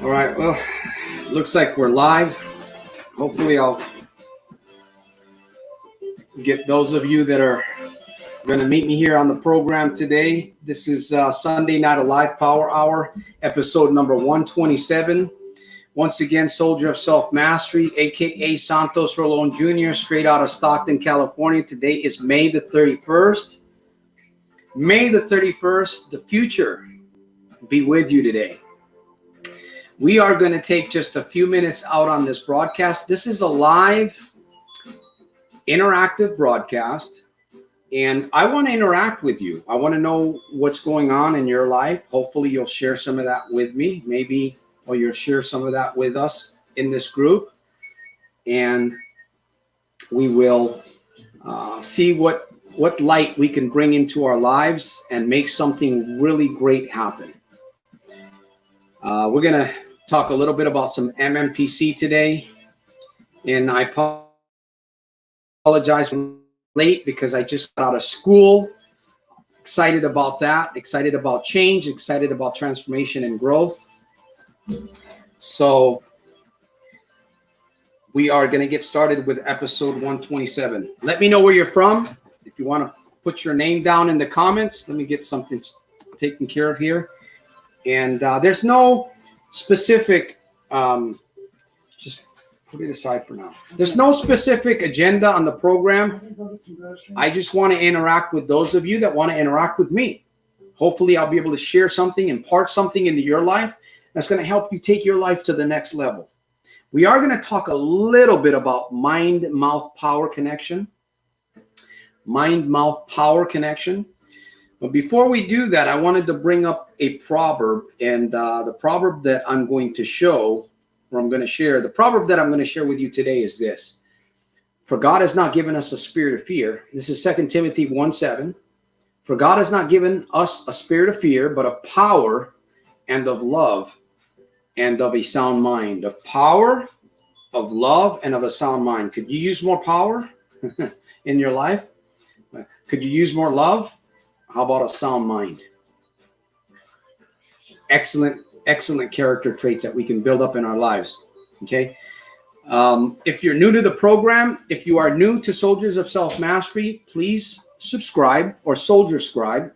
All right, well, looks like we're live. Hopefully I'll get those of you that are going to meet me here on the program today. This is Sunday Night Alive Power Hour, episode number 127. Once again, Soldier of Self-Mastery, a.k.a. Santos Rolon Jr., straight out of Stockton, California. Today is May the 31st. May the 31st, the future be with you today. We are going to take just a few minutes out on this broadcast. This is a live, interactive broadcast, and I want to interact with you. I want to know what's going on in your life. Hopefully, you'll share some of that with me. Maybe, or you'll share some of that with us in this group, and we will see what light we can bring into our lives and make something really great happen. We're going to talk a little bit about some MMPC today, and I apologize for late because I just got out of school. Excited about that, excited about change, excited about transformation and growth. So we are going to get started with episode 127. Let me know where you're from. If you want to put your name down in the comments, let me get something taken care of here. And there's no specific, just put it aside for now. There's no specific agenda on the program. I just want to interact with those of you that want to interact with me. Hopefully I'll be able to share something, impart something into your life that's going to help you take your life to the next level. We are going to talk a little bit about mind-mouth power connection. Mind-mouth power connection. But before we do that, I wanted to bring up a proverb, and the proverb that I'm going to share, the proverb that I'm going to share with you today is this. For God has not given us a spirit of fear. This is 2 Timothy 1:7. For God has not given us a spirit of fear, but of power and of love and of a sound mind. Of power, of love, and of a sound mind. Could you use more power in your life? Could you use more love? How about a sound mind? Excellent character traits that we can build up in our lives. Okay. If you're new to the program, if you are new to Soldiers of Self-Mastery, please subscribe or Soldier Scribe.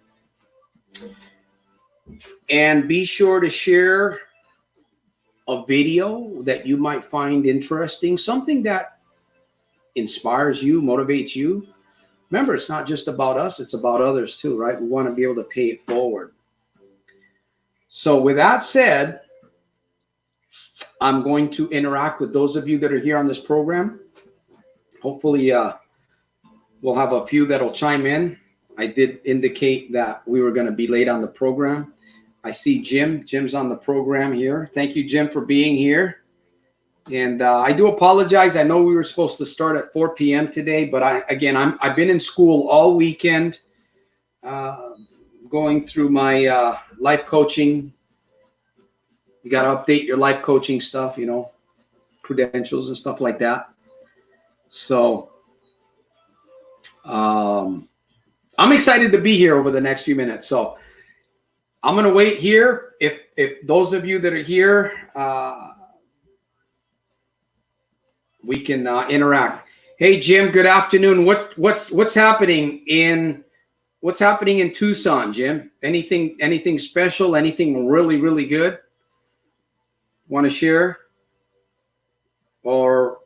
And be sure to share a video that you might find interesting, something that inspires you, motivates you. Remember, it's not just about us, it's about others too, right? We want to be able to pay it forward. So with that said, I'm going to interact with those of you that are here on this program. Hopefully, we'll have a few that'll chime in. I did indicate that we were going to be late on the program. I see Jim. Jim's on the program here. Thank you, Jim, for being here. And I do apologize. I know we were supposed to start at 4 p.m. today, but I've been in school all weekend, going through my life coaching. You got to update your life coaching stuff, credentials and stuff like that. So I'm excited to be here over the next few minutes. So I'm going to wait here. If those of you that are here, we can interact. Hey, Jim. Good afternoon. What's happening in Tucson, Jim? Anything special? Anything really, really good? Want to share? Or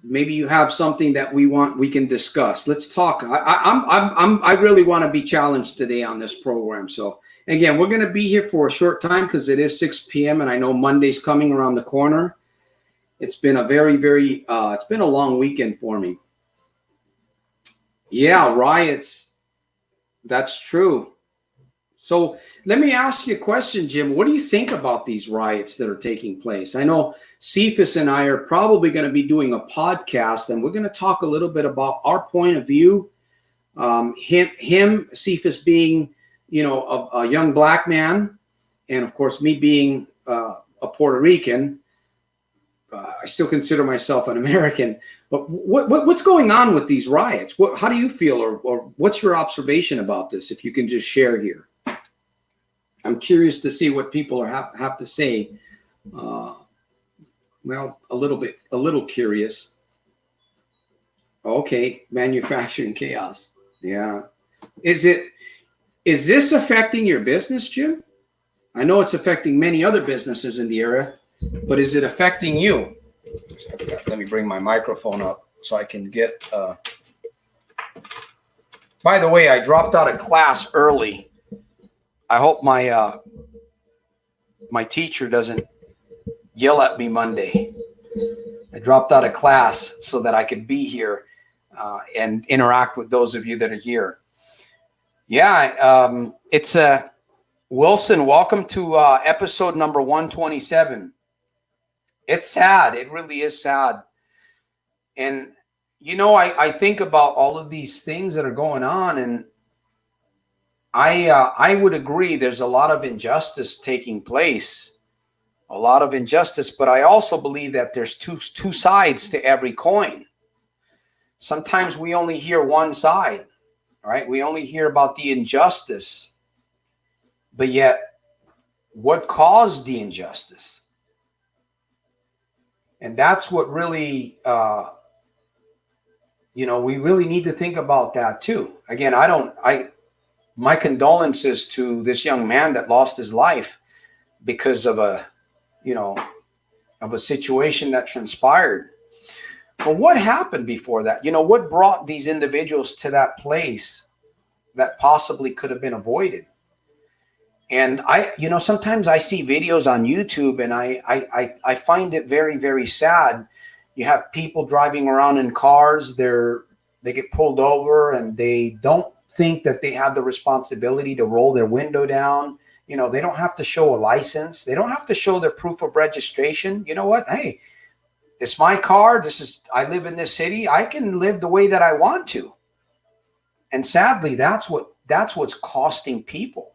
maybe you have something that we can discuss. Let's talk. I really want to be challenged today on this program. So again, we're going to be here for a short time because it is 6 p.m. and I know Monday's coming around the corner. It's been a very, very, it's been a long weekend for me. Yeah, riots. That's true. So let me ask you a question, Jim. What do you think about these riots that are taking place? I know Cephas and I are probably going to be doing a podcast, and we're going to talk a little bit about our point of view. Cephas being, a young black man, and of course me being a Puerto Rican. I still consider myself an American. But what's going on with these riots? How do you feel, or what's your observation about this? If you can just share here, I'm curious to see what people have to say. Well, a little curious. Okay, manufacturing chaos. Yeah. Is this affecting your business, Jim? I know it's affecting many other businesses in the area, but is it affecting you? Let me bring my microphone up so I can get. By the way, I dropped out of class early. I hope my teacher doesn't yell at me Monday. I dropped out of class so that I could be here and interact with those of you that are here. Yeah, it's Wilson. Welcome to episode number 127. It's sad. It really is sad. And, I think about all of these things that are going on, and I would agree there's a lot of injustice taking place, a lot of injustice, but I also believe that there's two sides to every coin. Sometimes we only hear one side, right? We only hear about the injustice, but yet what caused the injustice? And that's what really, we really need to think about that too. Again, my condolences to this young man that lost his life because of a situation that transpired. But what happened before that? What brought these individuals to that place that possibly could have been avoided? And sometimes I see videos on YouTube, and I find it very, very sad. You have people driving around in cars. They get pulled over, and they don't think that they have the responsibility to roll their window down. They don't have to show a license. They don't have to show their proof of registration. You know what? Hey, it's my car. I live in this city. I can live the way that I want to. And sadly, that's what's costing people.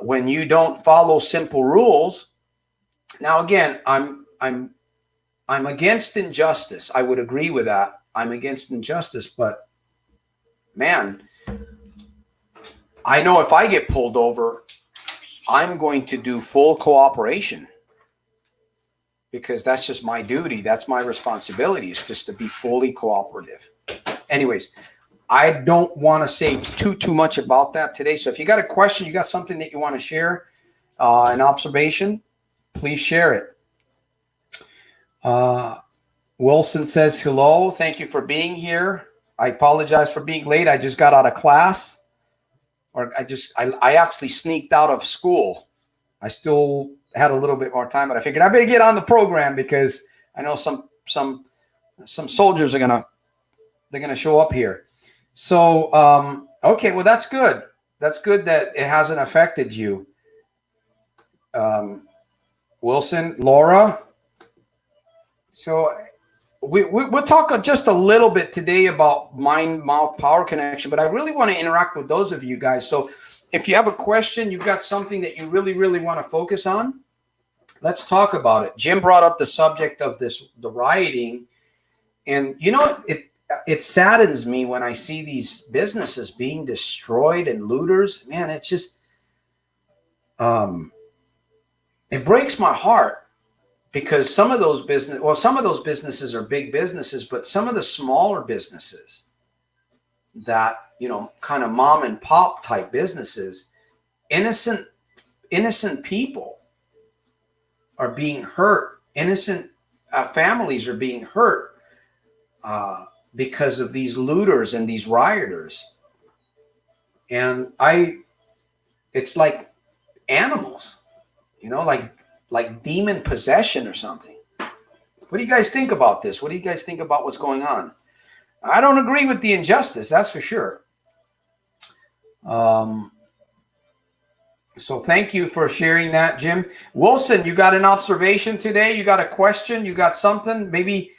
When you don't follow simple rules. Now, again, I'm against injustice. I would agree with that. I'm against injustice, but man, I know if I get pulled over, I'm going to do full cooperation, because that's just my duty. That's my responsibility, is just to be fully cooperative. Anyways, I don't want to say too much about that today. So if you got a question, you got something that you want to share, an observation, please share it. Wilson says, hello. Thank you for being here. I apologize for being late. I just got out of class, or I actually sneaked out of school. I still had a little bit more time, but I figured I better get on the program because I know some soldiers are gonna show up here. So, okay, well, that's good. That's good that it hasn't affected you. Wilson, Laura. So we'll talk just a little bit today about mind-mouth power connection, but I really want to interact with those of you guys. So if you have a question, you've got something that you really, really want to focus on, let's talk about it. Jim brought up the subject of the rioting, and it saddens me when I see these businesses being destroyed and looters. Man, it's just, it breaks my heart, because some of those businesses are big businesses, but some of the smaller businesses that, kind of mom and pop type businesses, innocent people are being hurt. Innocent families are being hurt because of these looters and these rioters. And it's like animals, like demon possession or something. What do you guys think about this? What do you guys think about what's going on? I don't agree with the injustice, that's for sure. So thank you for sharing that, Jim. Wilson, you got an observation today? You got a question? You got something? Maybe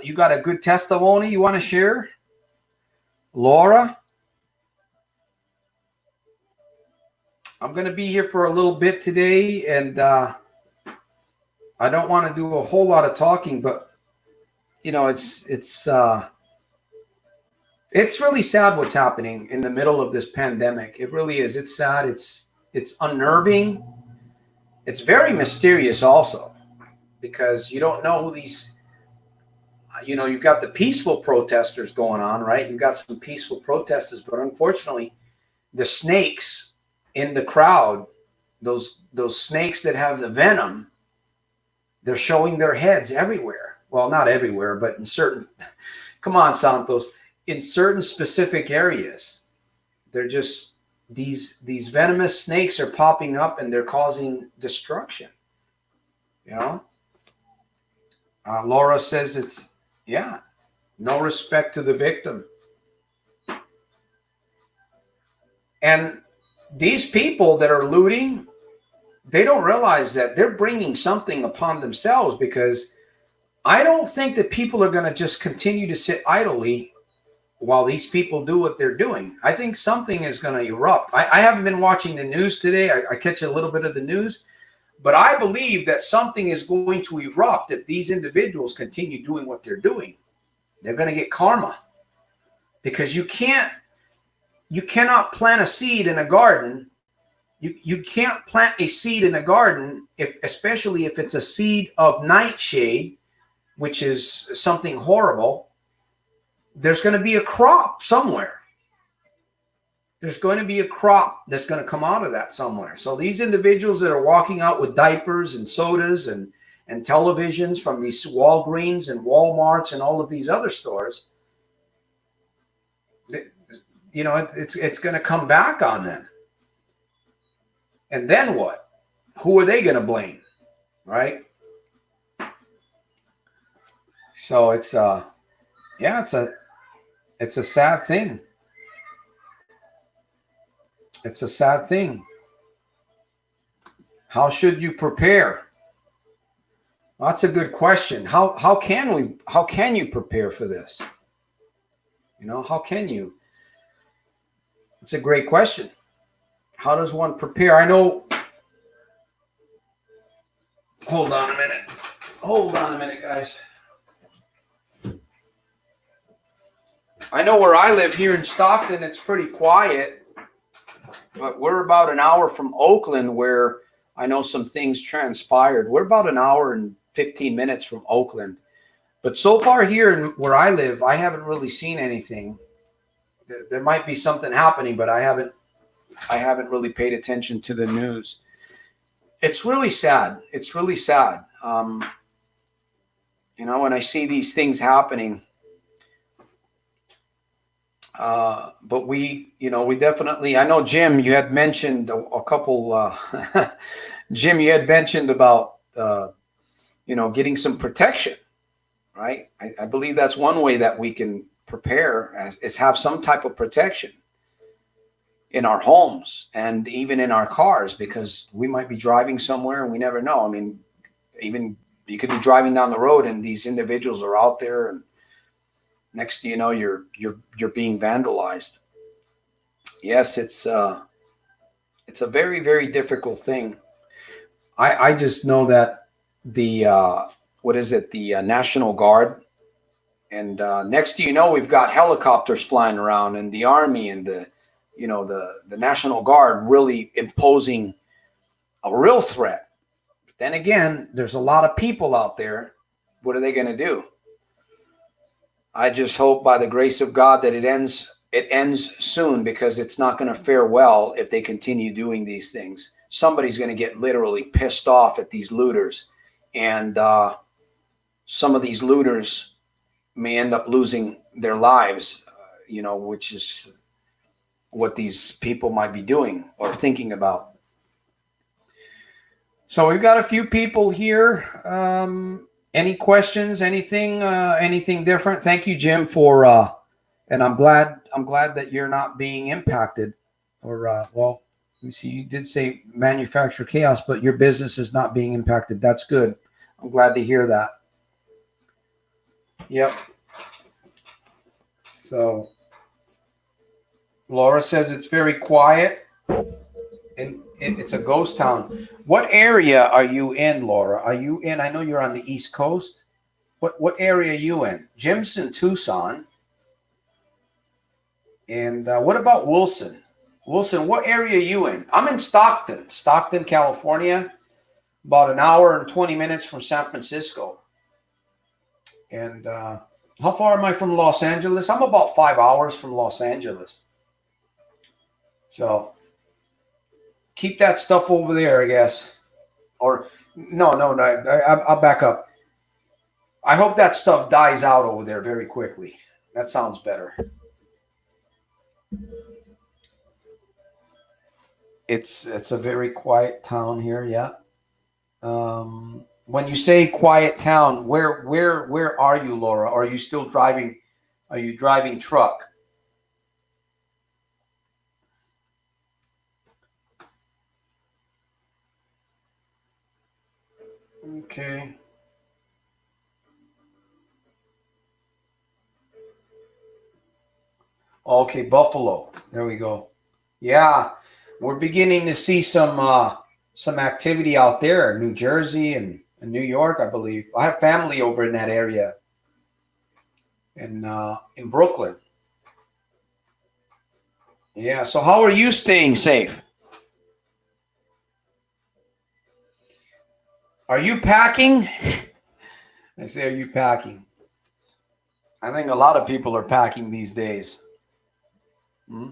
you got a good testimony you want to share? Laura? I'm going to be here for a little bit today, and I don't want to do a whole lot of talking, but you know, it's really sad what's happening in the middle of this pandemic. It really is. It's sad. It's unnerving. It's very mysterious also, because you don't know who these, you know, you've got the peaceful protesters going on, right? You've got some peaceful protesters, but unfortunately, the snakes in the crowd, those snakes that have the venom, they're showing their heads everywhere. Well, not everywhere, but in certain, come on, Santos, in certain specific areas. They're just, these venomous snakes are popping up and they're causing destruction. You know? Laura says it's, yeah, no respect to the victim. And these people that are looting, they don't realize that they're bringing something upon themselves, because I don't think that people are going to just continue to sit idly while these people do what they're doing. I think something is going to erupt. I haven't been watching the news today. I catch a little bit of the news, but I believe that something is going to erupt if these individuals continue doing what they're doing. They're going to get karma, because you cannot plant a seed in a garden. You can't plant a seed in a garden, especially if it's a seed of nightshade, which is something horrible. There's going to be a crop somewhere. There's going to be a crop that's going to come out of that somewhere. So these individuals that are walking out with diapers and sodas and televisions from these Walgreens and Walmarts and all of these other stores, you know, it's going to come back on them. And then what? Who are they going to blame? Right? So it's it's a sad thing. It's a sad thing. How should you prepare? Well, that's a good question. How can you prepare for this? You know, how can you? It's a great question. How does one prepare? I know. Hold on a minute. Hold on a minute, guys. I know where I live here in Stockton, it's pretty quiet, but we're about an hour from Oakland, where I know some things transpired. We're about an hour and 15 minutes from Oakland. But so far here where I live, I haven't really seen anything. There might be something happening, but I haven't really paid attention to the news. It's really sad. It's really sad. You know, when I see these things happening, but we definitely, I know, Jim, you had mentioned a couple, Jim, you had mentioned about, getting some protection, right? I believe that's one way that we can prepare, is have some type of protection in our homes and even in our cars, because we might be driving somewhere and we never know. I mean, even you could be driving down the road and these individuals are out there, and next thing you know, you're being vandalized. Yes, it's a very, very difficult thing. I just know that the National Guard, and next thing you know, we've got helicopters flying around, and the Army and the National Guard really imposing a real threat. But then again, there's a lot of people out there. What are they going to do? I just hope by the grace of God that it ends soon, because it's not going to fare well if they continue doing these things. Somebody's going to get literally pissed off at these looters, and some of these looters may end up losing their lives, which is what these people might be doing or thinking about. So we've got a few people here. Any questions? Anything different? Thank you, Jim, for and I'm glad that you're not being impacted. Or well, let me see. You did say manufacture chaos, but your business is not being impacted. That's good. I'm glad to hear that. Yep. So Laura says it's very quiet, And it's a ghost town. What area are you in, Laura? Are you in? I know you're on the East Coast. What area are you in? Jim's in Tucson. And what about Wilson? Wilson, what area are you in? I'm in Stockton, California, about an hour and 20 minutes from San Francisco. And how far am I from Los Angeles? I'm about 5 hours from Los Angeles. So keep that stuff over there, I guess. Or no, I'll back up. I hope that stuff dies out over there very quickly. That sounds better. It's a very quiet town here, yeah. When you say quiet town, where are you, Laura? Are you still driving? Are you driving truck? Okay. Okay, Buffalo. There we go. Yeah, we're beginning to see some activity out there, New Jersey and New York, I believe. I have family over in that area, in Brooklyn. Yeah. So how are you staying safe? Are you packing? I say, are you packing? I think a lot of people are packing these days. Let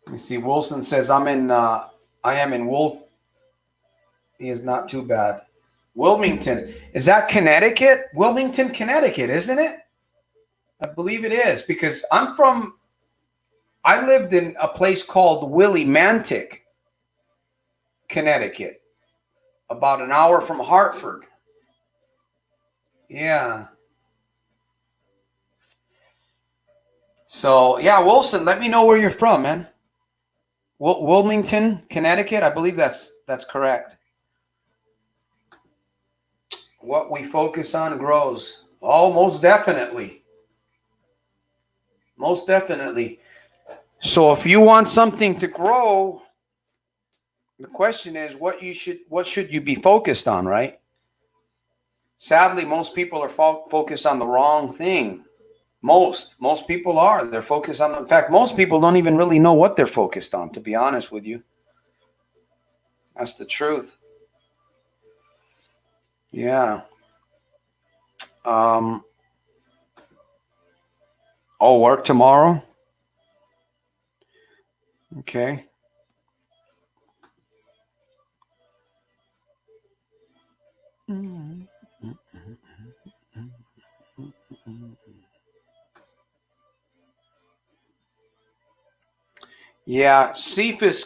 me see. Wilson says, I am in Wolf. He is not too bad. Wilmington. Is that Connecticut? Wilmington, Connecticut, isn't it? I believe it is, because I lived in a place called Willimantic, Connecticut, about an hour from Hartford. Yeah. So, yeah, Wilson, let me know where you're from, man. Wilmington, Connecticut, I believe that's correct. What we focus on grows. Oh, most definitely. Most definitely. So if you want something to grow, the question is what should you be focused on, right? Sadly, most people are focused on the wrong thing. Most people are. They're focused on, in fact, most people don't even really know what they're focused on, to be honest with you. That's the truth. Yeah. Work tomorrow? Okay. Yeah,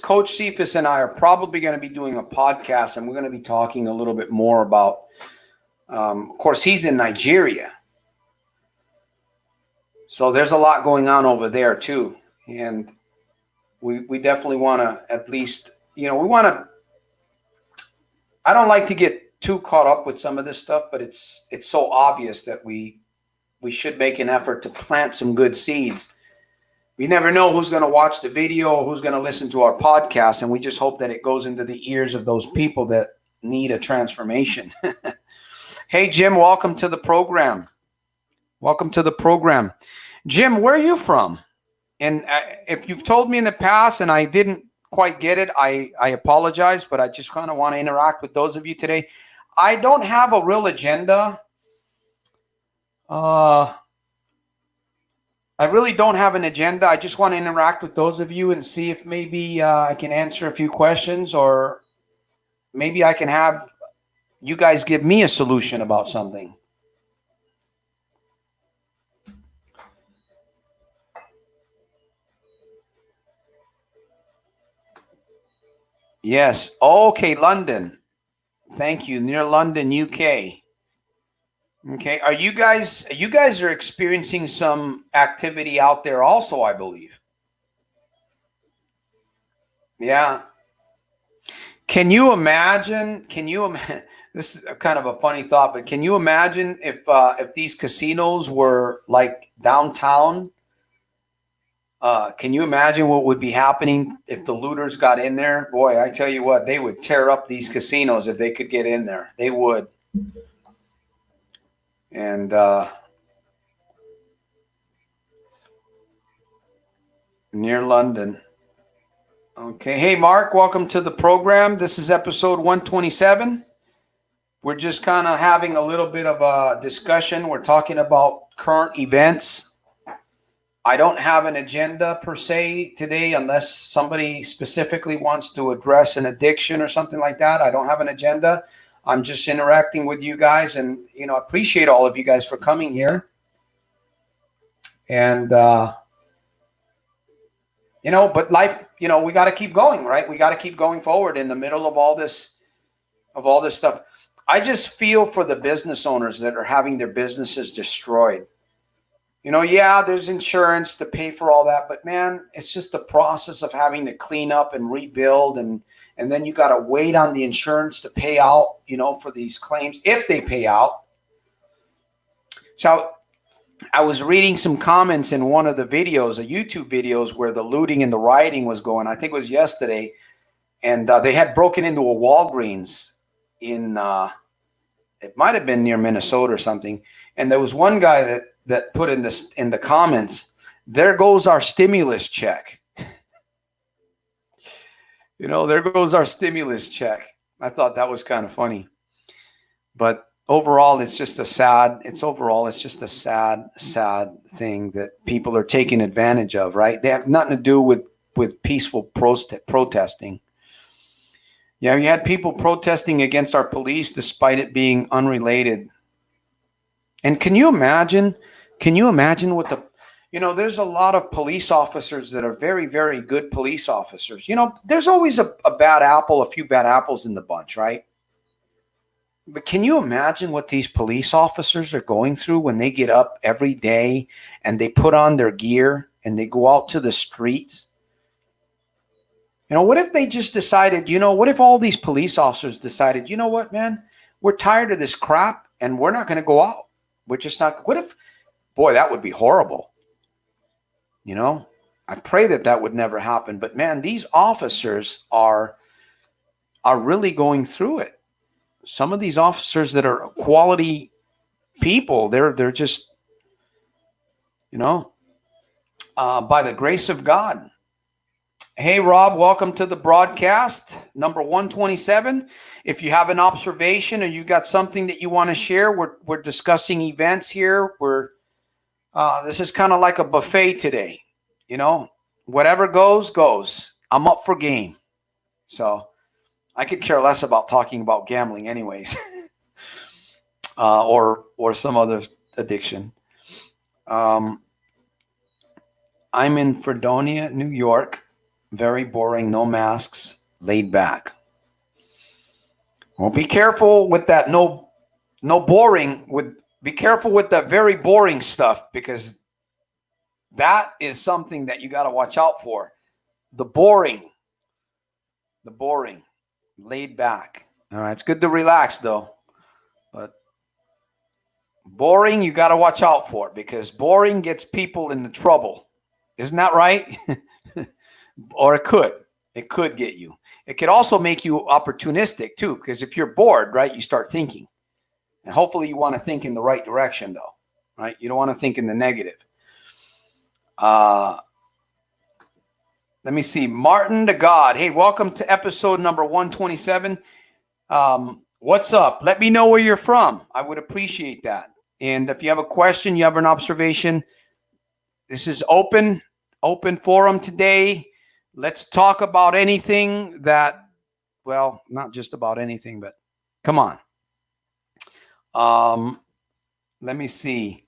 Coach Cephas and I are probably going to be doing a podcast, and we're going to be talking a little bit more about, of course, he's in Nigeria. So there's a lot going on over there too. And we definitely want to at least, we want to, I don't like to get too caught up with some of this stuff, but it's so obvious that we should make an effort to plant some good seeds. We never know who's going to watch the video or who's going to listen to our podcast, and we just hope that it goes into the ears of those people that need a transformation. Hey, Jim, welcome to the program. Welcome to the program. Jim, where are you from? And if you've told me in the past and I didn't quite get it, I apologize, but I just kind of want to interact with those of you today. I don't have a real agenda. I really don't have an agenda. I just want to interact with those of you and see if maybe I can answer a few questions, or maybe I can have you guys give me a solution about something. Yes. Okay, London. Thank you. Near London, UK. Okay. Are you guys are experiencing some activity out there also, I believe. Yeah. Can you imagine? This is kind of a funny thought, but can you imagine if these casinos were like downtown Can you imagine what would be happening if the looters got in there? Boy, I tell you what, they would tear up these casinos if they could get in there. They would. And near London. Okay. Hey, Mark, welcome to the program. This is episode 127. We're just kind of having a little bit of a discussion. We're talking about current events. I don't have an agenda per se today unless somebody specifically wants to address an addiction or something like that. I don't have an agenda. I'm just interacting with you guys, and I appreciate all of you guys for coming here. And but life, we got to keep going, right? We got to keep going forward in the middle of all this stuff. I just feel for the business owners that are having their businesses destroyed. Yeah, there's insurance to pay for all that, but man, it's just the process of having to clean up and rebuild, and then you got to wait on the insurance to pay out, for these claims, if they pay out. So I was reading some comments in one of the videos, the YouTube videos, where the looting and the rioting was going. I think it was yesterday, and they had broken into a Walgreens in, it might have been near Minnesota or something, and there was one guy that put in the comments, "There goes our stimulus check." There goes our stimulus check. I thought that was kind of funny. But overall, it's just a sad thing that people are taking advantage of, right? They have nothing to do with peaceful protesting. Yeah, you had people protesting against our police despite it being unrelated. And can you imagine what there's a lot of police officers that are very, very good police officers. There's always a bad apple, a few bad apples in the bunch, right? But can you imagine what these police officers are going through when they get up every day and they put on their gear and they go out to the streets? What if they just decided, what if all these police officers decided, you know what, man, we're tired of this crap and we're not going to go out. We're just not. What if, boy, that would be horrible. I pray that would never happen. But man, these officers are really going through it. Some of these officers that are quality people, they're just, by the grace of God. Hey, Rob, welcome to the broadcast, number 127. If you have an observation or you got something that you want to share, we're discussing events here. This is kind of like a buffet today. Whatever goes. I'm up for game. So I could care less about talking about gambling anyways, or some other addiction. I'm in Fredonia, New York. Very boring, no masks, laid back. Well, be careful with that no boring. Be careful with that very boring stuff, because that is something that you got to watch out for. The boring, laid back. All right, it's good to relax though, but boring you got to watch out for, because boring gets people into trouble. Isn't that right? Or it could get you. It could also make you opportunistic too, because if you're bored, right, you start thinking. And hopefully you want to think in the right direction though, right? You don't want to think in the negative. Let me see. Martin to God. Hey, welcome to episode number 127. What's up? Let me know where you're from. I would appreciate that. And if you have a question, you have an observation, this is open forum today. Let's talk about anything that, well, not just about anything, but come on. Let me see.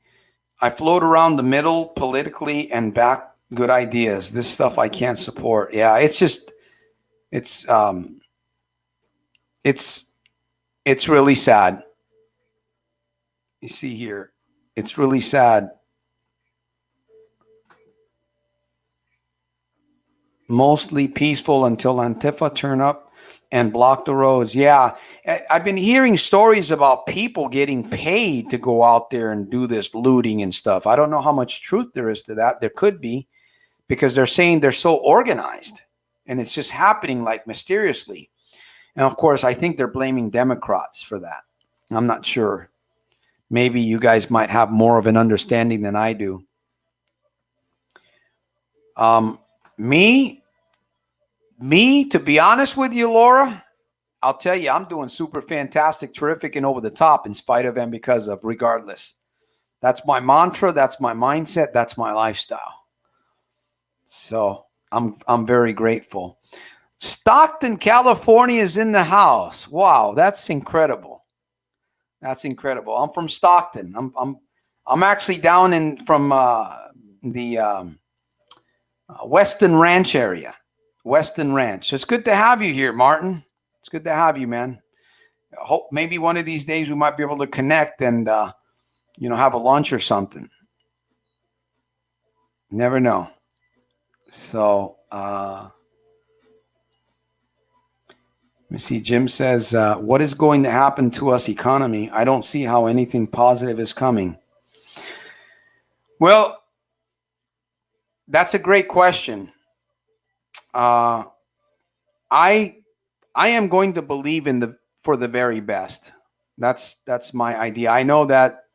I float around the middle politically and back good ideas. This stuff I can't support. Yeah, it's really sad. You see here, it's really sad. Mostly peaceful until Antifa turn up and block the roads. Yeah, I've been hearing stories about people getting paid to go out there and do this looting and stuff. I don't know how much truth there is to that. There could be, because they're saying they're so organized and it's just happening like mysteriously. And of course, I think they're blaming Democrats for that. I'm not sure. Maybe you guys might have more of an understanding than I do. Me, to be honest with you, Laura, I'll tell you, I'm doing super fantastic, terrific, and over the top in spite of and because of, regardless. That's my mantra. That's my mindset. That's my lifestyle. So I'm very grateful. Stockton, California is in the house. Wow, that's incredible. That's incredible. I'm from Stockton. I'm actually down from the Weston Ranch area. Weston Ranch. It's good to have you here, Martin. It's good to have you, man. I hope maybe one of these days we might be able to connect and have a lunch or something. Never know. So let me see. Jim says, what is going to happen to us economy? I don't see how anything positive is coming. Well, that's a great question. I am going to believe for the very best. That's my idea. I know that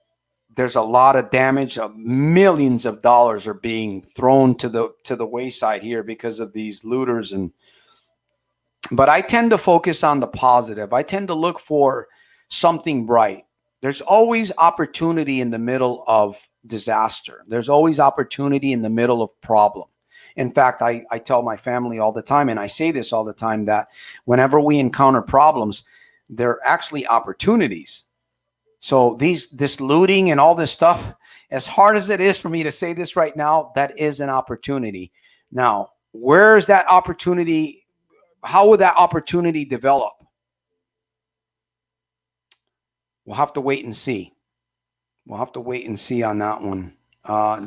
there's a lot of damage. Millions of dollars are being thrown to the wayside here because of these looters, but I tend to focus on the positive. I tend to look for something bright. There's always opportunity in the middle of disaster. There's always opportunity in the middle of problem. In fact, I tell my family all the time, and I say this all the time, that whenever we encounter problems, they're actually opportunities. So this looting and all this stuff, as hard as it is for me to say this right now, that is an opportunity. Now, where is that opportunity? How would that opportunity develop? We'll have to wait and see. We'll have to wait and see on that one.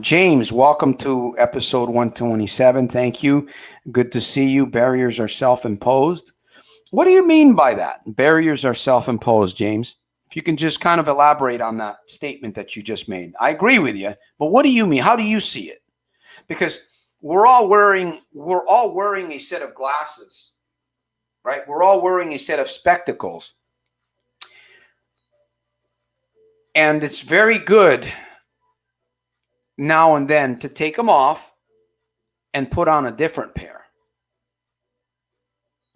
James, welcome to episode 127. Thank you. Good to see you. Barriers are self-imposed. What do you mean by that? Barriers are self-imposed, James. If you can just kind of elaborate on that statement that you just made. I agree with you, but what do you mean? How do you see it? Because we're all wearing a set of glasses, right? We're all wearing a set of spectacles. And it's very good now and then to take them off and put on a different pair.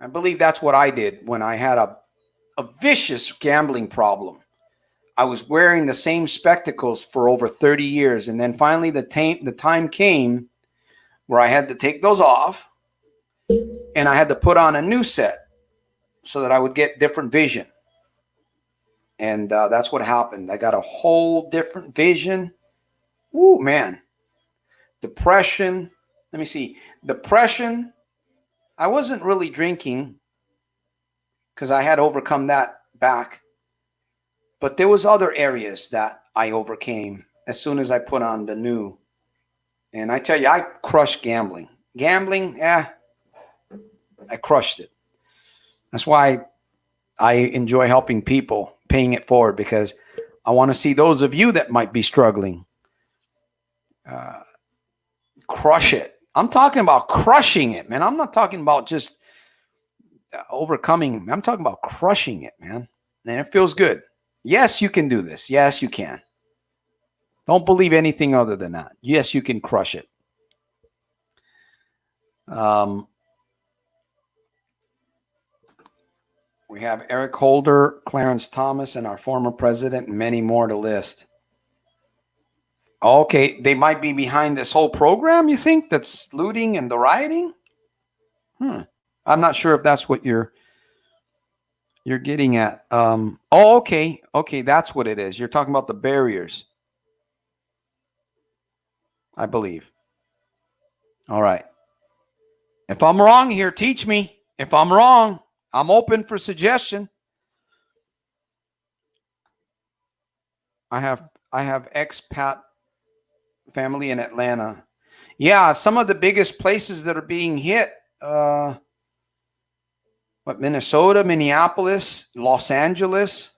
I believe that's what I did when I had a vicious gambling problem. I was wearing the same spectacles for over 30 years. And then finally the time came where I had to take those off and I had to put on a new set so that I would get different vision. And that's what happened. I got a whole different vision. Woo, man. Depression. Let me see. Depression. I wasn't really drinking because I had overcome that back. But there was other areas that I overcame as soon as I put on the new. And I tell you, I crushed gambling. Gambling, I crushed it. That's why I enjoy helping people, paying it forward, because I want to see those of you that might be struggling. Crush it. I'm talking about crushing it, man. I'm not talking about just overcoming. I'm talking about crushing it, man. And it feels good. Yes, you can do this. Yes, you can. Don't believe anything other than that. Yes, you can crush it. We have Eric Holder, Clarence Thomas, and our former president, and many more to list. Okay, they might be behind this whole program, you think, that's looting and the rioting? I'm not sure if that's what you're getting at. Okay, that's what it is. You're talking about the barriers, I believe. All right. If I'm wrong here, teach me. If I'm wrong, I'm open for suggestion. I have expat family in Atlanta. Yeah, some of the biggest places that are being hit. Minnesota, Minneapolis, Los Angeles.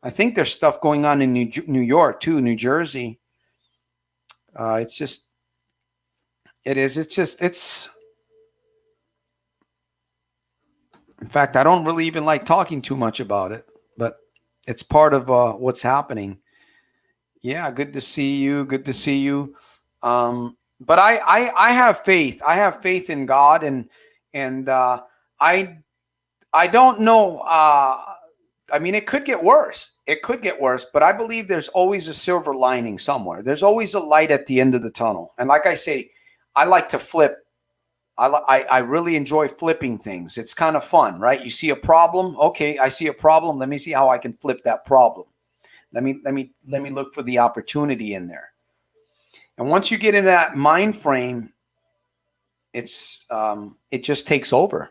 I think there's stuff going on in New York too, New Jersey. It's just It is. It's. In fact, I don't really even like talking too much about it, but it's part of what's happening. Yeah, good to see you. Good to see you. But I have faith. I have faith in God, and I I don't know. I mean, it could get worse. It could get worse, but I believe there's always a silver lining somewhere. There's always a light at the end of the tunnel. And like I say, I like to flip. I really enjoy flipping things. It's kind of fun, right? You see a problem. Okay, I see a problem. Let me see how I can flip that problem. Let me look for the opportunity in there. And once you get in that mind frame, it just takes over.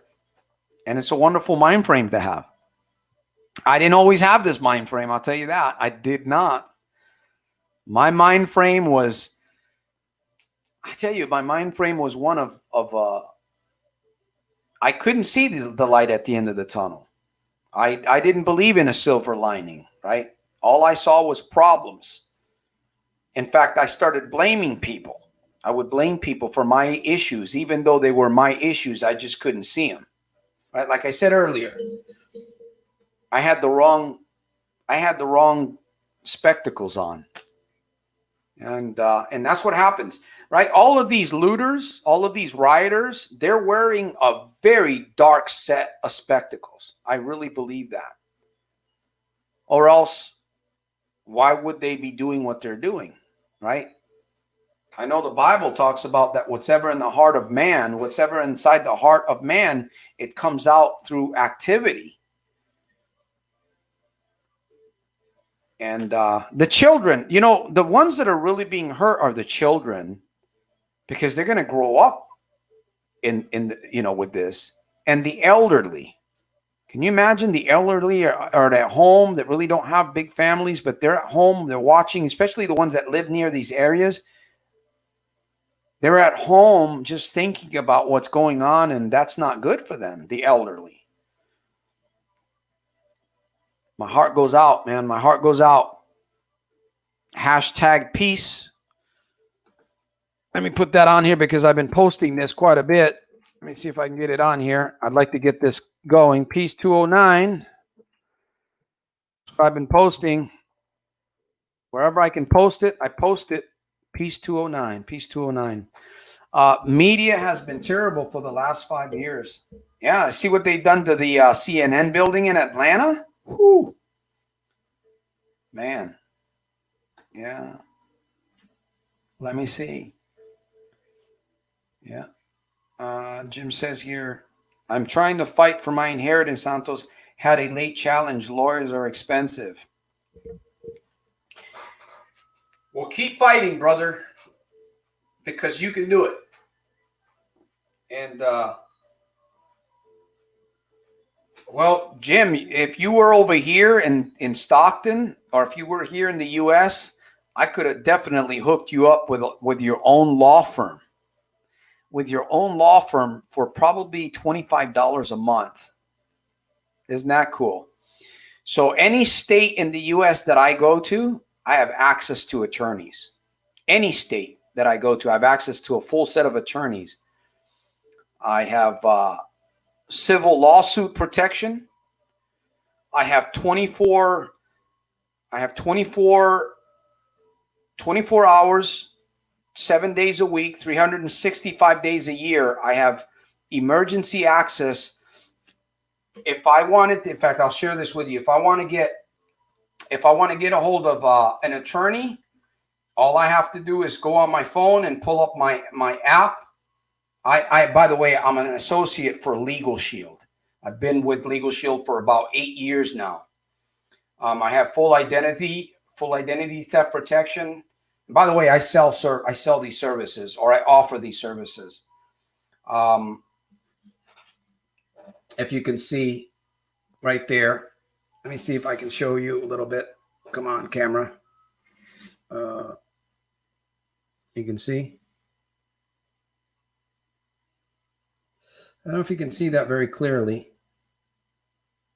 And it's a wonderful mind frame to have. I didn't always have this mind frame. I'll tell you that. I did not. My mind frame was, my mind frame was one of I couldn't see the light at the end of the tunnel. I didn't believe in a silver lining, right? All I saw was problems. In fact, I started blaming people. I would blame people for my issues, even though they were my issues. I just couldn't see them. Right? Like I said earlier, I had the wrong spectacles on. And that's what happens, right? All of these looters, all of these rioters, they're wearing a very dark set of spectacles. I really believe that. Or else, why would they be doing what they're doing, right? I know the Bible talks about that whatever in the heart of man, whatever inside the heart of man, it comes out through activity. And the children, the ones that are really being hurt are the children, because they're going to grow up with this. And the elderly. Can you imagine the elderly are at home that really don't have big families, but they're at home, they're watching, especially the ones that live near these areas. They're at home just thinking about what's going on, and that's not good for them, the elderly. My heart goes out, man. My heart goes out. Hashtag peace. Let me put that on here because I've been posting this quite a bit. Let me see if I can get it on here. I'd like to get this going. Peace 209. I've been posting. Wherever I can post it, I post it. Peace 209. Peace 209. Media has been terrible for the last 5 years. Yeah, see what they've done to the CNN building in Atlanta? Whew. Man. Yeah. Let me see. Yeah. Jim says here, I'm trying to fight for my inheritance. Santos had a late challenge. Lawyers are expensive. Well, keep fighting, brother, because you can do it. And, well, Jim, if you were over here in Stockton, or if you were here in the U.S., I could have definitely hooked you up with your own law firm. With your own law firm for probably $25 a month. Isn't that cool? So any state in the U.S. that I go to, I have access to attorneys. Any state that I go to, I have access to a full set of attorneys. I have civil lawsuit protection. I have 24 hours, 7 days a week, 365 days a year. I have emergency access. If I wanted to, in fact, I'll share this with you. If I want to get a hold of an attorney, all I have to do is go on my phone and pull up my app. I by the way, I'm an associate for Legal Shield. I've been with Legal Shield for about 8 years now. I have full identity theft protection. And by the way, I sell these services, or I offer these services. If you can see right there, let me see if I can show you a little bit. Come on, camera. You can see. I don't know if you can see that very clearly.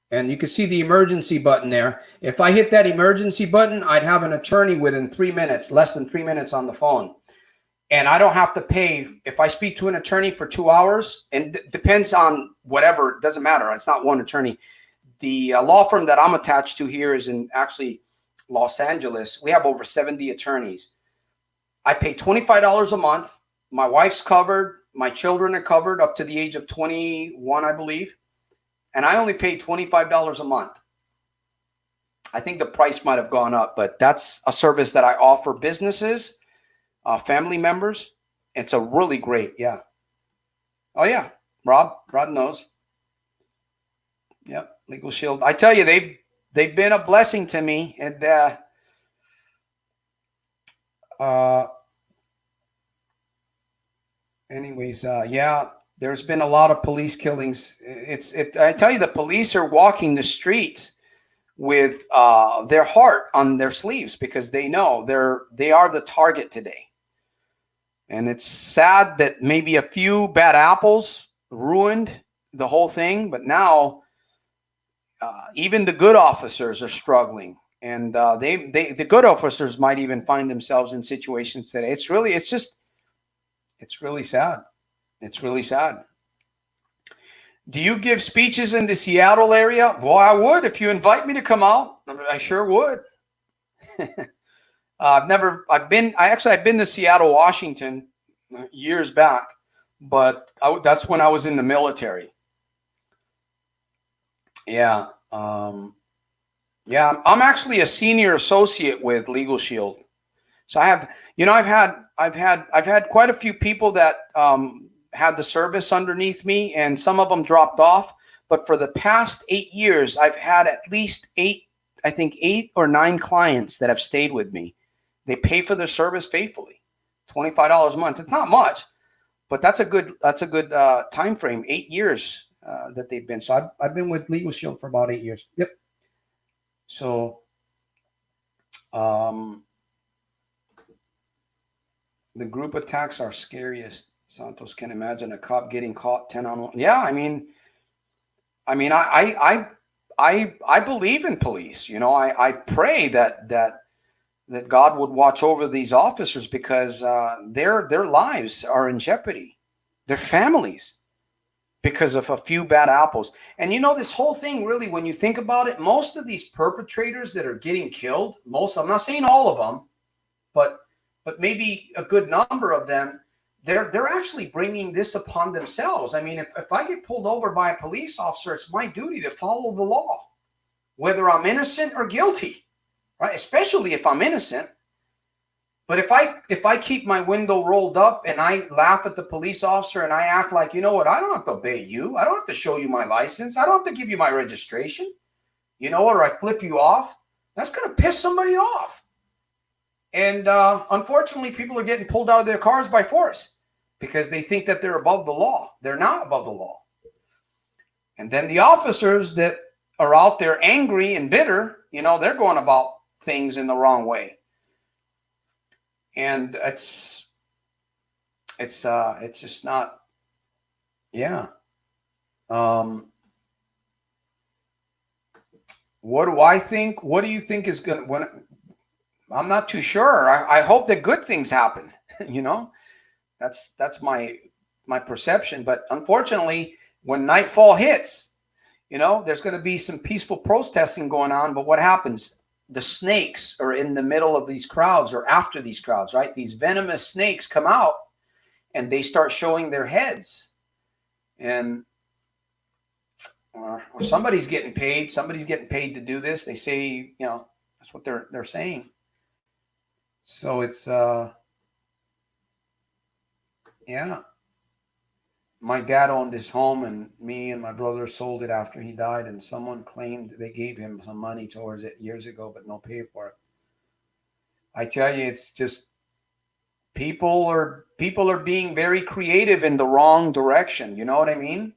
And you can see the emergency button there. If I hit that emergency button, I'd have an attorney within 3 minutes, less than 3 minutes on the phone. and I don't have to pay if I speak to an attorney for 2 hours, and depends on whatever, it doesn't matter. It's not one attorney. The law firm that I'm attached to here is in actually Los Angeles. We have over 70 attorneys. I pay $25 a month. My wife's covered. My children are covered up to the age of 21, I believe. And I only pay $25 a month. I think the price might have gone up, but that's a service that I offer businesses, family members. It's a really great, yeah. Oh, yeah. Rod knows. Yep. Legal Shield. I tell you, they've been a blessing to me. And anyways, yeah, there's been a lot of police killings. I tell you, the police are walking the streets with their heart on their sleeves because they know they are the target today. And it's sad that maybe a few bad apples ruined the whole thing, but now even the good officers are struggling, and the good officers might even find themselves in situations today. It's really sad. It's really sad. Do you give speeches in the Seattle area? Well, I would if you invite me to come out. I sure would. I've been to Seattle, Washington years back, but that's when I was in the military. Yeah. Yeah, I'm actually a senior associate with Legal Shield. So I've had quite a few people that had the service underneath me, and some of them dropped off. But for the past 8 years, I've had at least 8 or 9 clients that have stayed with me. They pay for their service faithfully, $25 a month. It's not much, but that's a good time frame. 8 years that they've been. So I've been with Legal Shield for about 8 years. Yep. So, the group attacks are scariest. Santos can imagine a cop getting caught 10 on 1. Yeah, I mean, I believe in police. You know, I pray that God would watch over these officers because their lives are in jeopardy, their families, because of a few bad apples. And you know, this whole thing, really, when you think about it, most of these perpetrators that are getting killed, I'm not saying all of them, but maybe a good number of them, they're actually bringing this upon themselves. I mean, if I get pulled over by a police officer, it's my duty to follow the law, whether I'm innocent or guilty, right? Especially if I'm innocent. But if I keep my window rolled up and I laugh at the police officer and I act like, you know what, I don't have to obey you. I don't have to show you my license. I don't have to give you my registration. You know what, or I flip you off, that's going to piss somebody off. And unfortunately, people are getting pulled out of their cars by force because they think that they're above the law. They're not above the law. And then the officers that are out there angry and bitter, you know, they're going about things in the wrong way. And it's just not, yeah. What do I think? What do you think is going to, I'm not too sure. I hope that good things happen, you know, that's my perception. But unfortunately, when nightfall hits, you know, there's going to be some peaceful protesting going on. But what happens? The snakes are in the middle of these crowds or after these crowds, right? These venomous snakes come out and they start showing their heads, and or somebody's getting paid. Somebody's getting paid to do this. They say, you know, that's what they're saying. So it's yeah. My dad owned his home, and me and my brother sold it after he died, and someone claimed they gave him some money towards it years ago, but no paperwork. I tell you, it's just people are being very creative in the wrong direction. You know what I mean?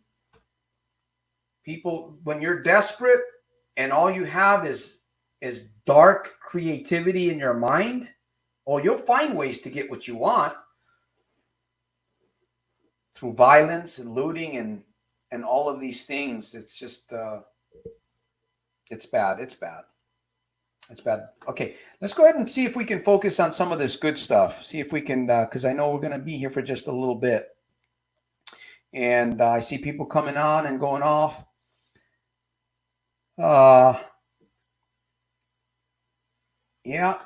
People, when you're desperate and all you have is dark creativity in your mind, well, you'll find ways to get what you want through violence and looting and all of these things. It's just it's bad. It's bad. That's bad. Okay, let's go ahead and see if we can focus on some of this good stuff. See if we can, because I know we're going to be here for just a little bit. And I see people coming on and going off. Yeah,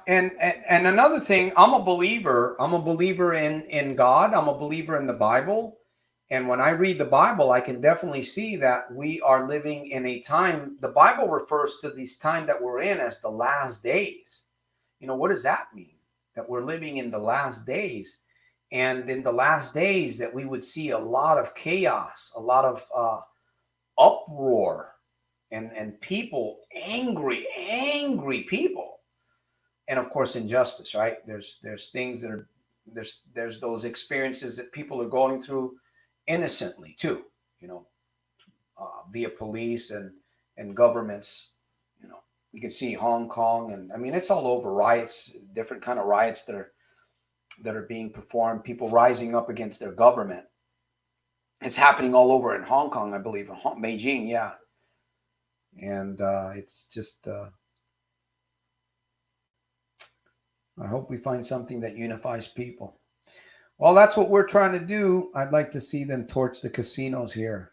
and another thing, I'm a believer. I'm a believer in God. I'm a believer in the Bible. And when I read the Bible, I can definitely see that we are living in a time. The Bible refers to this time that we're in as the last days. You know, what does that mean? That we're living in the last days. And in the last days that we would see a lot of chaos, a lot of uproar, and people, angry people. And of course, injustice, right? There's things that are, there's those experiences that people are going through innocently too, you know, via police and governments. You know, you can see Hong Kong, and I mean, it's all over, riots, different kind of riots that are being performed, people rising up against their government. It's happening all over in Hong Kong, I believe, in Beijing, yeah. And it's just, I hope we find something that unifies people. Well, that's what we're trying to do. I'd like to see them torch the casinos here.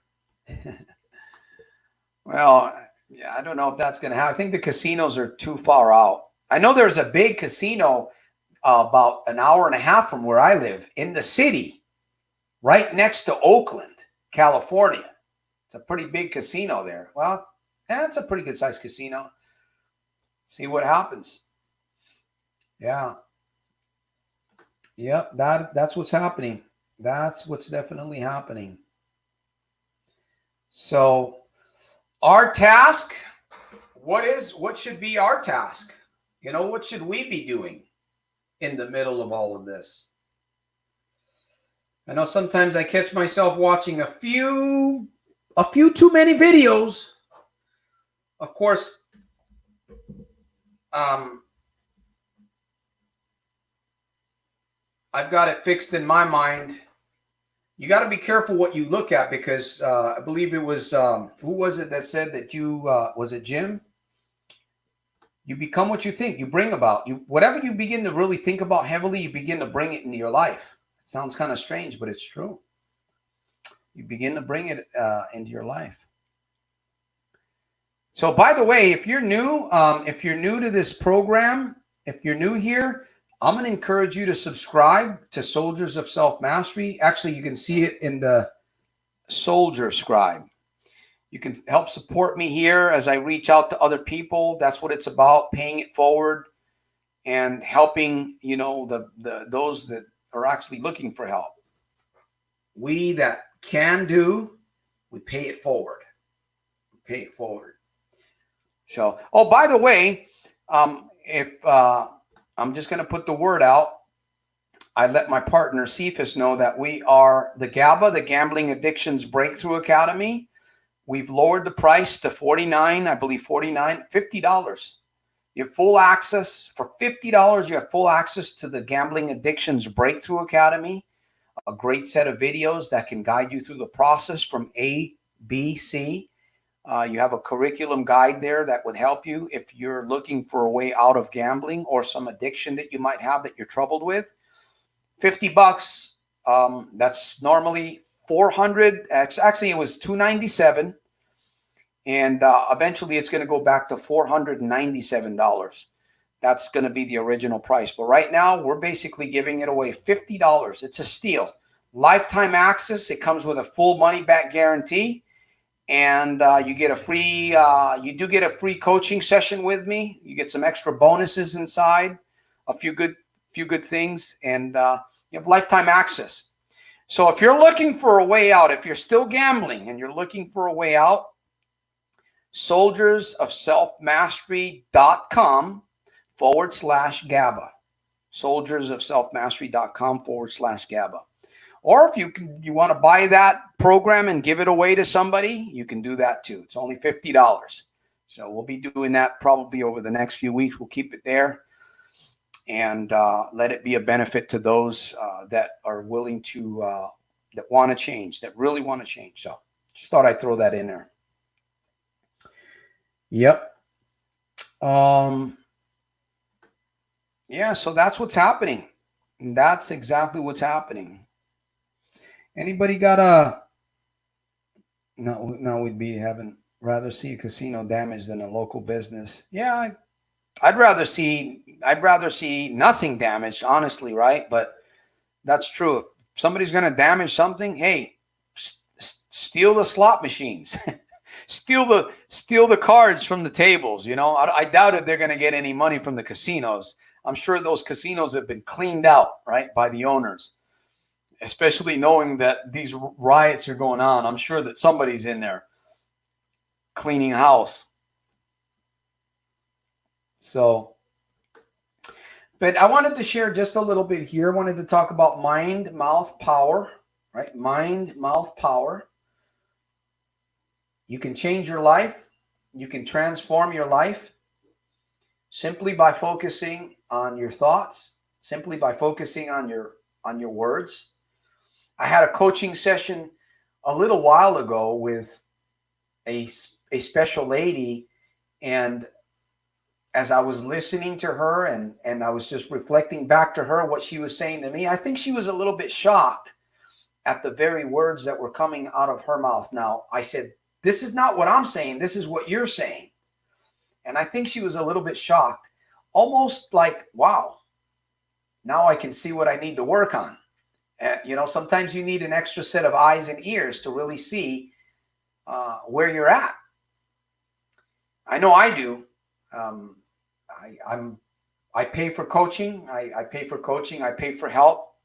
Well, yeah, I don't know if that's going to happen. I think the casinos are too far out. I know there's a big casino about an hour and a half from where I live in the city, right next to Oakland, California. It's a pretty big casino there. Well, yeah, it's a pretty good sized casino. See what happens. Yeah. Yep, that's what's happening. That's what's definitely happening. So our task, what should be our task? You know, what should we be doing in the middle of all of this? I know sometimes I catch myself watching a few too many videos. Of course, I've got it fixed in my mind. You got to be careful what you look at, because I believe it was, who was it that said that you, was it Jim? You become what you think. You bring about. Whatever you begin to really think about heavily, you begin to bring it into your life. It sounds kind of strange, but it's true. You begin to bring it into your life. So, by the way, if you're new to this program, if you're new here, I'm going to encourage you to subscribe to Soldiers of Self-Mastery. Actually, you can see it in the Soldier Scribe. You can help support me here as I reach out to other people. That's what it's about, paying it forward and helping, you know, those that are actually looking for help. We that can do, we pay it forward. We pay it forward. So, oh, by the way, if I'm just going to put the word out, I let my partner Cephas know that we are the GABA, the Gambling Addictions Breakthrough Academy. We've lowered the price to $49, I believe $50. You have full access. For $50, you have full access to the Gambling Addictions Breakthrough Academy, a great set of videos that can guide you through the process from A, B, C. You have a curriculum guide there that would help you if you're looking for a way out of gambling or some addiction that you might have that you're troubled with. $50. That's normally $400. Actually, it was $297, and eventually it's going to go back to $497. That's going to be the original price. But right now, we're basically giving it away $50. It's a steal. Lifetime access. It comes with a full money-back guarantee. And you get a free, you do get a free coaching session with me. You get some extra bonuses inside, a few good things, and you have lifetime access. So if you're looking for a way out, if you're still gambling and you're looking for a way out, soldiersofselfmastery.com/GABA. soldiersofselfmastery.com/GABA. Or if you want to buy that program and give it away to somebody, you can do that too. It's only $50. So we'll be doing that probably over the next few weeks. We'll keep it there and let it be a benefit to those that are willing to, that want to change, that really want to change. So just thought I'd throw that in there. Yep. Yeah, so that's what's happening. And that's exactly what's happening. Anybody got a no, we'd be having rather see a casino damaged than a local business. Yeah, I'd rather see nothing damaged, honestly, right? But that's true. If somebody's going to damage something, hey, steal the slot machines, steal the cards from the tables. You know, I doubt if they're going to get any money from the casinos. I'm sure those casinos have been cleaned out, right, by the owners, especially knowing that these riots are going on. I'm sure that somebody's in there cleaning house. So, but I wanted to share just a little bit here. I wanted to talk about mind, mouth, power, right? Mind, mouth, power. You can change your life. You can transform your life simply by focusing on your thoughts, simply by focusing on your words. I had a coaching session a little while ago with a special lady, and as I was listening to her and I was just reflecting back to her what she was saying to me, I think she was a little bit shocked at the very words that were coming out of her mouth. Now, I said, this is not what I'm saying. This is what you're saying. And I think she was a little bit shocked, almost like, wow, now I can see what I need to work on. You know, sometimes you need an extra set of eyes and ears to really see where you're at. I know I do. I pay for coaching. I pay for coaching. I pay for help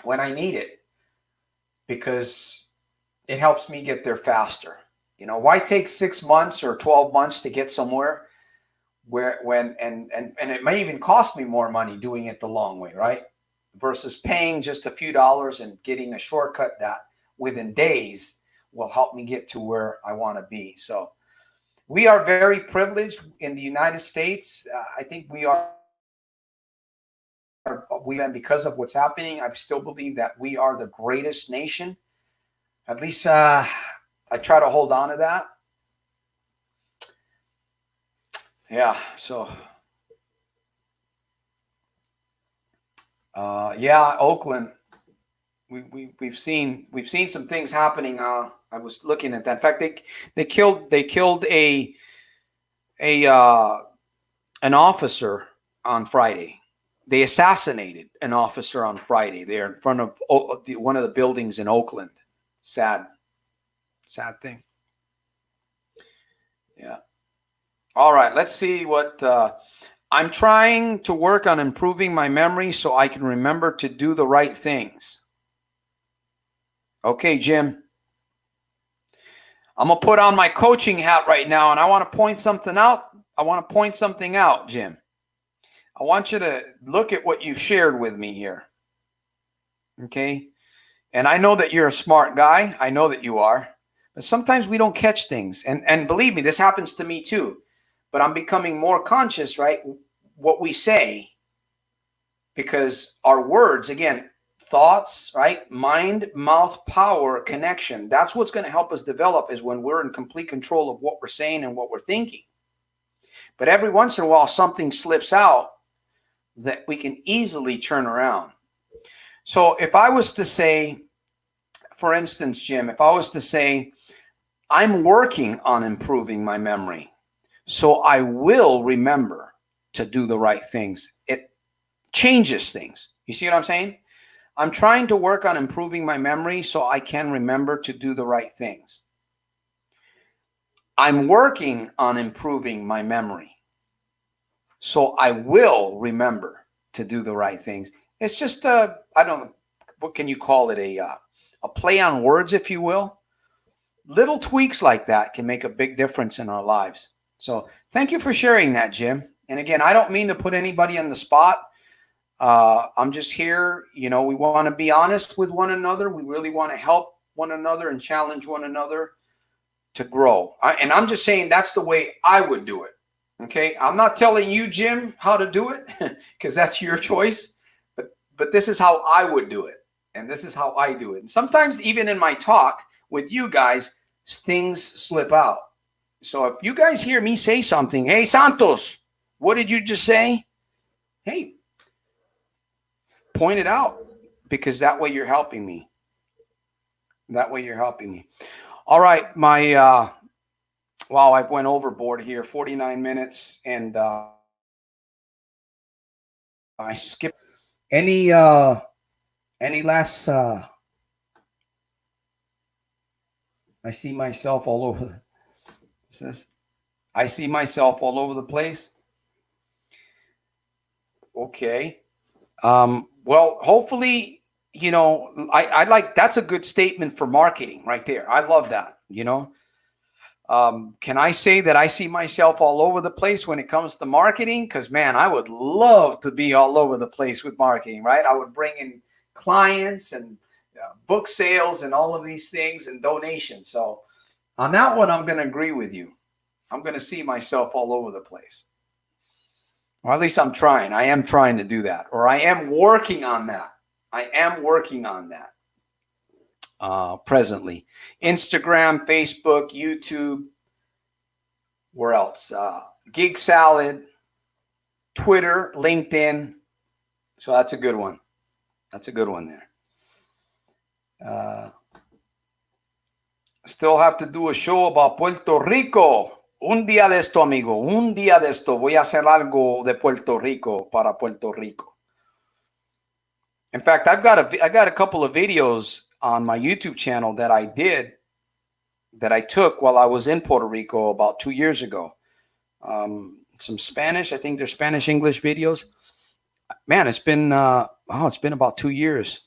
when I need it because it helps me get there faster. You know, why take 6 months or 12 months to get somewhere and it may even cost me more money doing it the long way, right? Versus paying just a few dollars and getting a shortcut that within days will help me get to where I want to be. So we are very privileged in the United States. I think we are, and because of what's happening, I still believe that we are the greatest nation. At least I try to hold on to that. Yeah, so yeah, Oakland. We've seen some things happening. I was looking at that. In fact, they killed an officer on Friday. They assassinated an officer on Friday there in front of one of the buildings in Oakland. Sad thing. Yeah. All right. Let's see what. I'm trying to work on improving my memory so I can remember to do the right things. Okay, Jim. I'm going to put on my coaching hat right now, and I want to point something out. Jim. I want you to look at what you've shared with me here. Okay? And I know that you're a smart guy. I know that you are. But sometimes we don't catch things. And believe me, this happens to me too. But I'm becoming more conscious, right? What we say. Because our words, again, thoughts, right? Mind, mouth, power, connection. That's what's going to help us develop is when we're in complete control of what we're saying and what we're thinking. But every once in a while, something slips out that we can easily turn around. So if I was to say, for instance, Jim, if I was to say, I'm working on improving my memory, so I will remember to do the right things. It changes things. You see what I'm saying? I'm trying to work on improving my memory so I can remember to do the right things. I'm working on improving my memory so I will remember to do the right things. It's just I don't know, what can you call it? A play on words, if you will. Little tweaks like that can make a big difference in our lives. So thank you for sharing that, Jim. And again, I don't mean to put anybody on the spot. I'm just here. You know, we want to be honest with one another. We really want to help one another and challenge one another to grow. And I'm just saying that's the way I would do it. Okay. I'm not telling you, Jim, how to do it because that's your choice. But this is how I would do it. And this is how I do it. And sometimes even in my talk with you guys, things slip out. So if you guys hear me say something, hey, Santos, what did you just say? Hey, point it out, because that way you're helping me. That way you're helping me. All right, wow, I went overboard here, 49 minutes, and I skipped. Any last? I see myself all over. Says, I see myself all over the place. Okay. Well, hopefully, I like, that's a good statement for marketing right there. I love that. Can I say that I see myself all over the place when it comes to marketing? Because, man, I would love to be all over the place with marketing, right? I would bring in clients and book sales and all of these things and donations. So on that one, I'm going to agree with you. I'm going to see myself all over the place. Or at least I'm trying. I am trying to do that. Or I am working on that. I am working on that presently. Instagram, Facebook, YouTube. Where else? Gig Salad, Twitter, LinkedIn. So that's a good one. That's a good one there. Still have to do a show about Puerto Rico. Un día de esto, amigo. Un día de esto. Voy a hacer algo de Puerto Rico para Puerto Rico. In fact, I got a couple of videos on my YouTube channel that I took while I was in Puerto Rico about 2 years ago. Some Spanish. I think they're Spanish-English videos. Man, it's been about 2 years.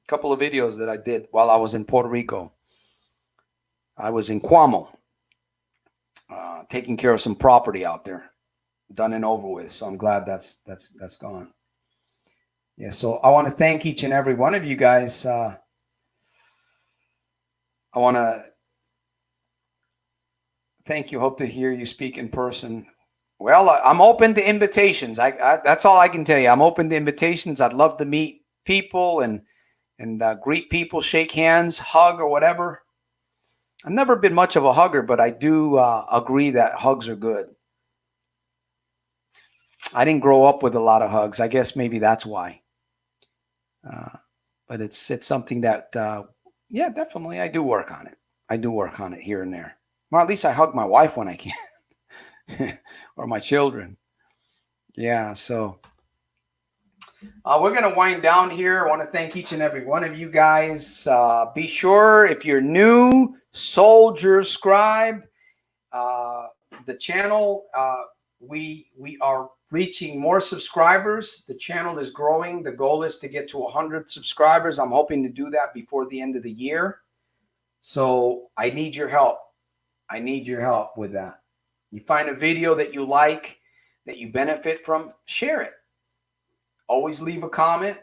A couple of videos that I did while I was in Puerto Rico. I was in Cuamo, taking care of some property out there, done and over with. So I'm glad that's gone. Yeah. So I want to thank each and every one of you guys. I want to thank you. Hope to hear you speak in person. Well, I'm open to invitations. That's all I can tell you. I'm open to invitations. I'd love to meet people and greet people, shake hands, hug, or whatever. I've never been much of a hugger, but I do agree that hugs are good. I didn't grow up with a lot of hugs. I guess maybe that's why. But it's something that, yeah, definitely I do work on it. I do work on it here and there. Or at least I hug my wife when I can, or my children. Yeah, so we're going to wind down here. I want to thank each and every one of you guys. Be sure, if you're new, Soldier Scribe, the channel, we are reaching more subscribers. The channel is growing. The goal is to get to 100 subscribers. I'm hoping to do that before the end of the year. So I need your help. I need your help with that. You find a video that you like, that you benefit from, share it. Always leave a comment,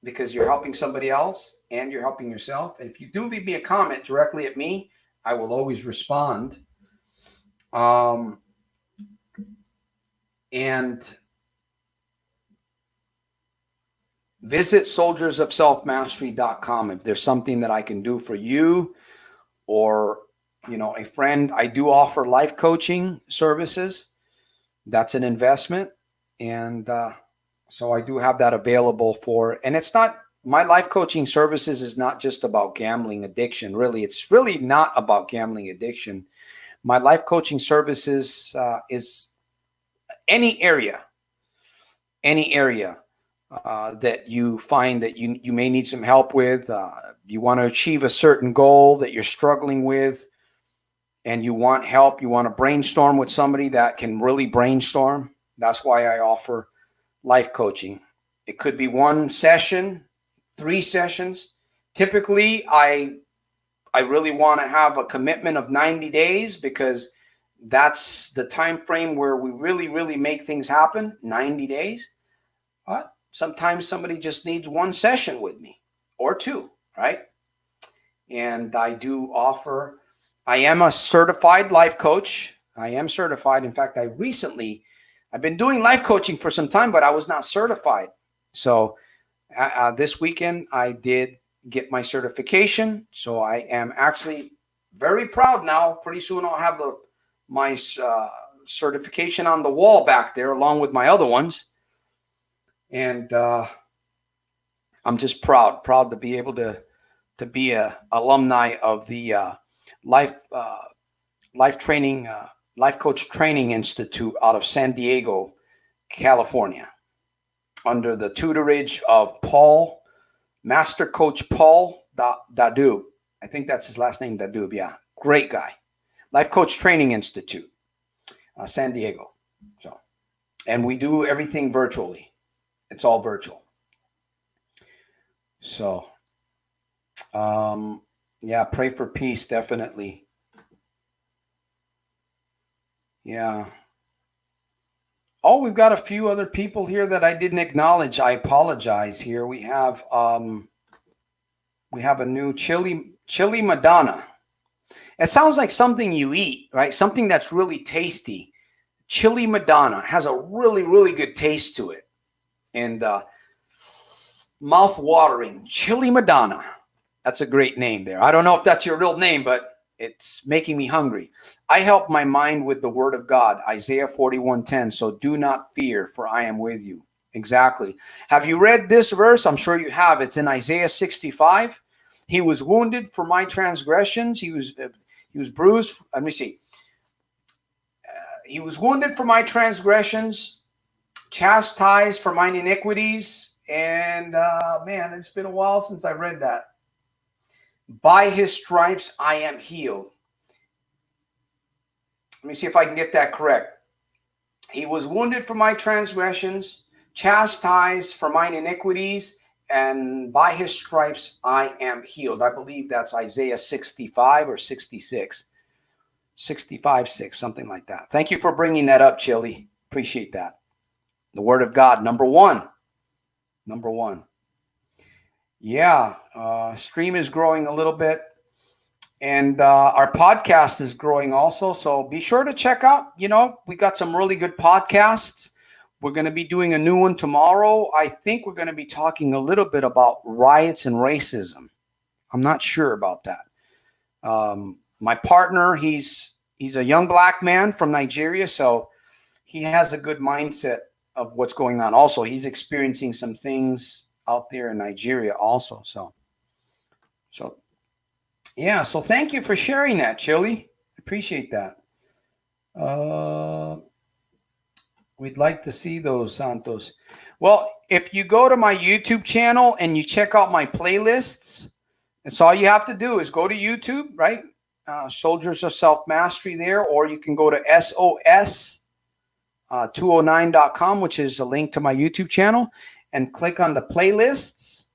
because you're helping somebody else and you're helping yourself. And if you do leave me a comment directly at me, I will always respond. And visit soldiersofselfmastery.com if there's something that I can do for you or, a friend. I do offer life coaching services. That's an investment. And so I do have that available for, and it's not, my life coaching services is not just about gambling addiction. Really, it's really not about gambling addiction. My life coaching services is any area that you find that you may need some help with. You want to achieve a certain goal that you're struggling with, and you want help. You want to brainstorm with somebody that can really brainstorm. That's why I offer life coaching. It could be 1 session, 3 sessions. Typically, I really want to have a commitment of 90 days because that's the time frame where we really, really make things happen, 90 days. But sometimes somebody just needs 1 session with me or 2, right? And I do offer, I am a certified life coach. I am certified. In fact, I've been doing life coaching for some time, but I was not certified. So this weekend I did get my certification. So I am actually very proud now. Pretty soon I'll have my certification on the wall back there along with my other ones. And I'm just proud to be able to be a alumni of the life training life coach training institute out of San Diego, California, under the tutorage of Master Coach Paul Dadub. I think that's his last name, Dadub. Yeah, great guy. Life Coach Training Institute, San Diego. So, and we do everything virtually. It's all virtual. So, yeah, pray for peace, definitely. Yeah. Oh, we've got a few other people here that I didn't acknowledge. I apologize. Here we have a new chili Madonna. It sounds like something you eat, right? Something that's really tasty. Chili Madonna has a really, really good taste to it. And mouth-watering. Chili Madonna. That's a great name there. I don't know if that's your real name, but it's making me hungry. I help my mind with the word of God, Isaiah 41:10. So do not fear, for I am with you. Exactly. Have you read this verse? I'm sure you have. It's in Isaiah 65. He was wounded for my transgressions. He was bruised. Let me see. He was wounded for my transgressions, chastised for mine iniquities. And man, it's been a while since I read that. By his stripes I am healed. Let me see if I can get that correct. He was wounded for my transgressions, chastised for mine iniquities, and by his stripes I am healed. I believe that's Isaiah 65 or 66. 65:6, something like that. Thank you for bringing that up, Chili. Appreciate that. The word of God, number one. Number one. Yeah, stream is growing a little bit, and our podcast is growing also. So be sure to check out, we got some really good podcasts. We're going to be doing a new one tomorrow. I think we're going to be talking a little bit about riots and racism. I'm not sure about that. My partner, he's a young black man from Nigeria, so he has a good mindset of what's going on. Also, he's experiencing some things out there in Nigeria also. So yeah. So thank you for sharing that, Chili. Appreciate that. We'd like to see those, Santos. Well, if you go to my YouTube channel and you check out my playlists, that's all you have to do is go to YouTube, right? Soldiers of Self-Mastery there, or you can go to SOS209.com, which is a link to my YouTube channel, and click on the playlists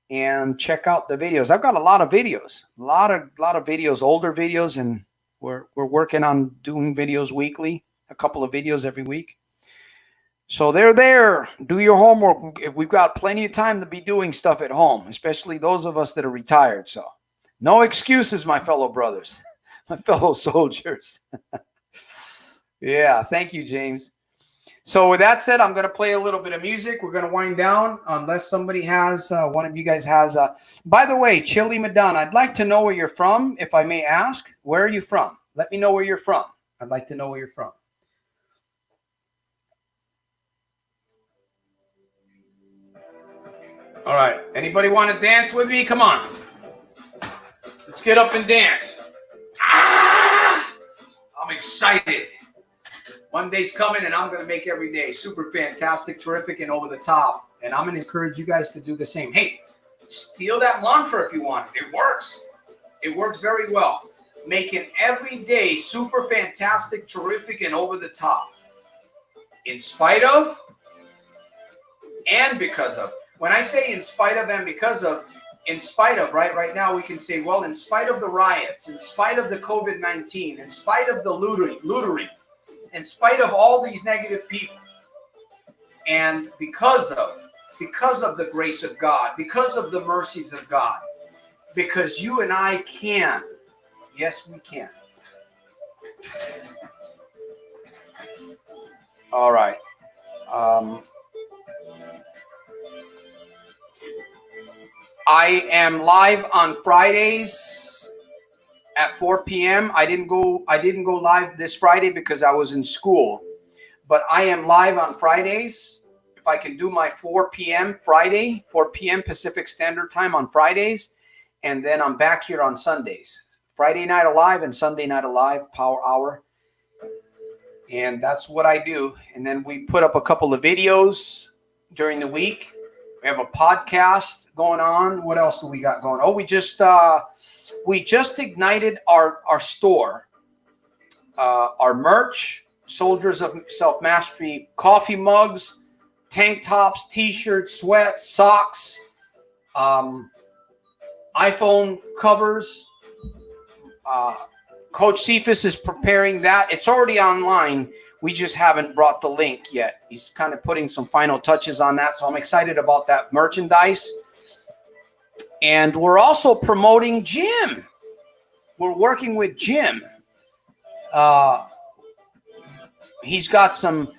and check out the videos. I've got a lot of videos, a lot of videos, older videos, and we're working on doing videos weekly, a couple of videos every week. So they're there. Do your homework. We've got plenty of time to be doing stuff at home, especially those of us that are retired. So no excuses, my fellow brothers, my fellow soldiers. Yeah, thank you, James. So with that said, I'm going to play a little bit of music. We're going to wind down unless somebody has, one of you guys has. By the way, Chili Madonna, I'd like to know where you're from, if I may ask. Where are you from? Let me know where you're from. I'd like to know where you're from. All right. Anybody want to dance with me? Come on. Let's get up and dance. Ah! I'm excited. One day's coming, and I'm going to make every day super fantastic, terrific, and over the top. And I'm going to encourage you guys to do the same. Hey, steal that mantra if you want. It works. It works very well. Making every day super fantastic, terrific, and over the top. In spite of and because of. When I say in spite of and because of, in spite of, right now we can say, well, in spite of the riots, in spite of the COVID-19, in spite of the looting, in spite of all these negative people, and because of the grace of God, because of the mercies of God, because you and I can. Yes, we can. All right. I am live on Fridays at 4 p.m. I didn't go live this Friday because I was in school, but I am live on Fridays if I can do my 4 p.m. Friday, 4 p.m. Pacific Standard Time on Fridays. And then I'm back here on Sundays. Friday Night Alive and Sunday Night Alive, Power Hour. And that's what I do. And then we put up a couple of videos during the week. We have a podcast going on. What else do we got going? Oh, we just ignited our store, our merch, Soldiers of Self-Mastery coffee mugs, tank tops, t-shirts, sweats, socks, iPhone covers. Coach Cephas is preparing that. It's already online. We just haven't brought the link yet. He's kind of putting some final touches on that. So I'm excited about that merchandise. And we're also promoting Jim. We're working with Jim. He's got some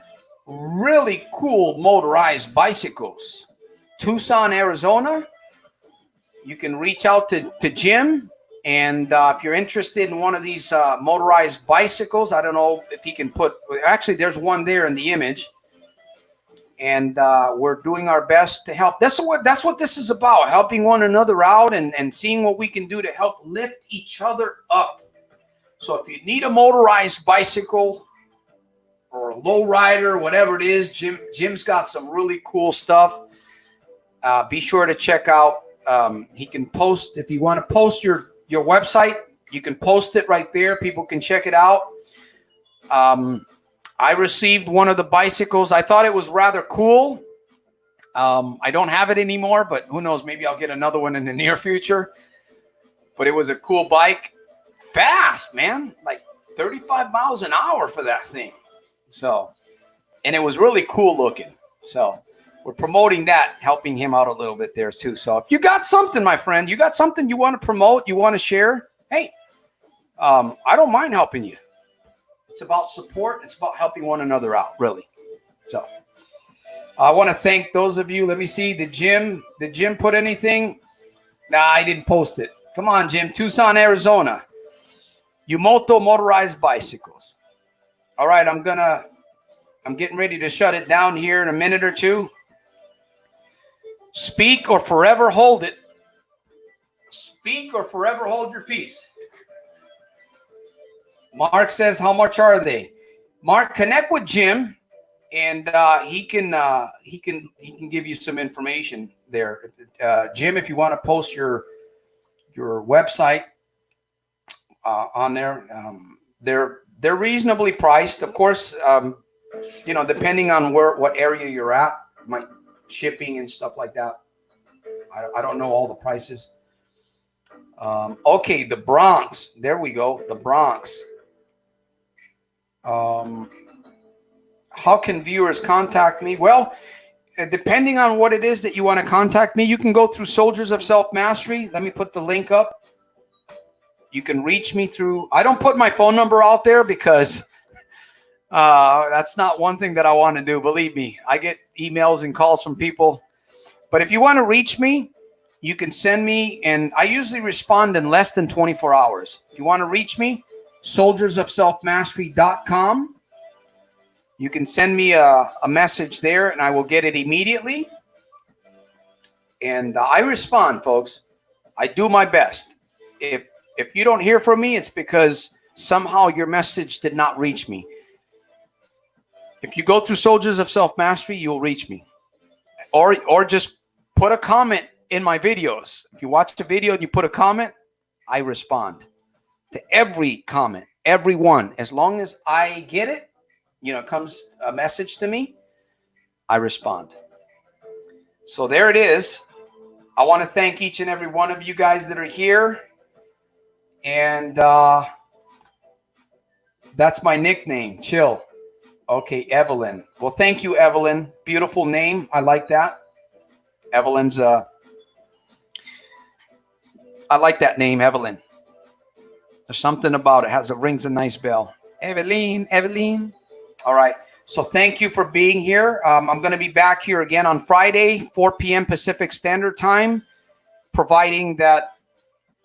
really cool motorized bicycles. Tucson, Arizona. You can reach out to Jim. And if you're interested in one of these motorized bicycles, I don't know if he can put, actually there's one there in the image. And we're doing our best to help. That's what this is about, helping one another out and seeing what we can do to help lift each other up. So if you need a motorized bicycle or a low rider, whatever it is, Jim's got some really cool stuff. Be sure to check out. He can post, if you want to post your website, you can post it right there. People can check it out. I received one of the bicycles. I thought it was rather cool. I don't have it anymore, but who knows? Maybe I'll get another one in the near future. But it was a cool bike. Fast, man. Like 35 miles an hour for that thing. So, and it was really cool looking. So we're promoting that, helping him out a little bit there too. So if you got something, my friend, you got something you want to promote, you want to share, hey, I don't mind helping you. It's about support. It's about helping one another out, really. So I want to thank those of you. Let me see. Did Jim put anything? Nah, I didn't post it. Come on, Jim. Tucson, Arizona. Yumoto motorized bicycles. All right, I'm getting ready to shut it down here in a minute or two. Speak or forever hold it. Speak or forever hold your peace. Mark says, how much are they? Mark, connect with Jim, and he can give you some information there. Jim, if you want to post your website on there, they're reasonably priced. Of course, depending on what area you're at, might shipping and stuff like that. I don't know all the prices. Okay, the Bronx. There we go. The Bronx. How can viewers contact me? Well, depending on what it is that you want to contact me, you can go through Soldiers of Self-Mastery. Let me put the link up. You can reach me through. I don't put my phone number out there because that's not one thing that I want to do. Believe me, I get emails and calls from people. But if you want to reach me, you can send me, and I usually respond in less than 24 hours. If you want to reach me, soldiersofselfmastery.com. You can send me a message there, and I will get it immediately. And I respond, folks. I do my best. If you don't hear from me, it's because somehow your message did not reach me. If you go through Soldiers of Self-Mastery, you'll reach me. Or just put a comment in my videos. If you watch the video and you put a comment, I respond to every comment, every one. As long as I get it, comes a message to me, I respond. So there it is. I want to thank each and every one of you guys that are here. And that's my nickname, Chill. Okay, Evelyn. Well, thank you, Evelyn. Beautiful name. I like that. Evelyn's, I like that name, Evelyn. There's something about it. Rings a nice bell. Evelyn. All right. So thank you for being here. I'm going to be back here again on Friday, 4 p.m. Pacific Standard Time, providing that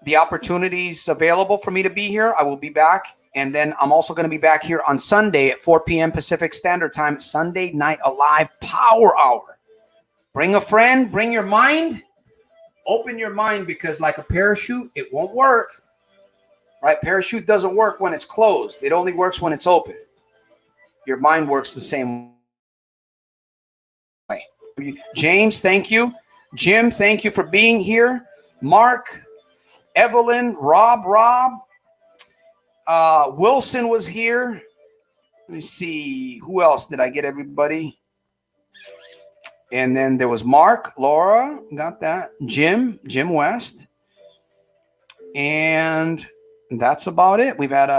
the opportunities available for me to be here. I will be back. And then I'm also going to be back here on Sunday at 4 p.m. Pacific Standard Time, Sunday Night Alive Power Hour. Bring a friend, bring your mind, open your mind, because like a parachute, it won't work. Right? Parachute doesn't work when it's closed. It only works when it's open. Your mind works the same way. James, thank you. Jim, thank you for being here. Mark, Evelyn, Rob, Wilson was here. Let me see. Who else did I get? Everybody. And then there was Mark, Laura, got that. Jim West. And that's about it. We've had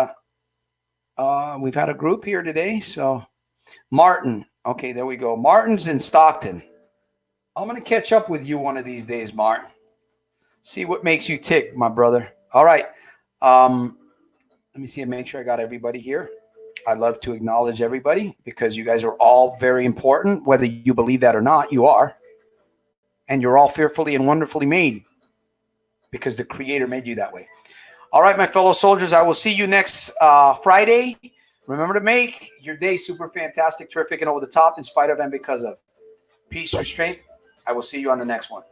a group here today. So Martin. Okay, there we go. Martin's in Stockton. I'm going to catch up with you one of these days, Martin. See what makes you tick, my brother. All right. Let me see and make sure I got everybody here. I'd love to acknowledge everybody because you guys are all very important. Whether you believe that or not, you are. And you're all fearfully and wonderfully made because the Creator made you that way. All right, my fellow soldiers, I will see you next Friday. Remember to make your day super fantastic, terrific, and over the top in spite of and because of. Peace, restraint. I will see you on the next one.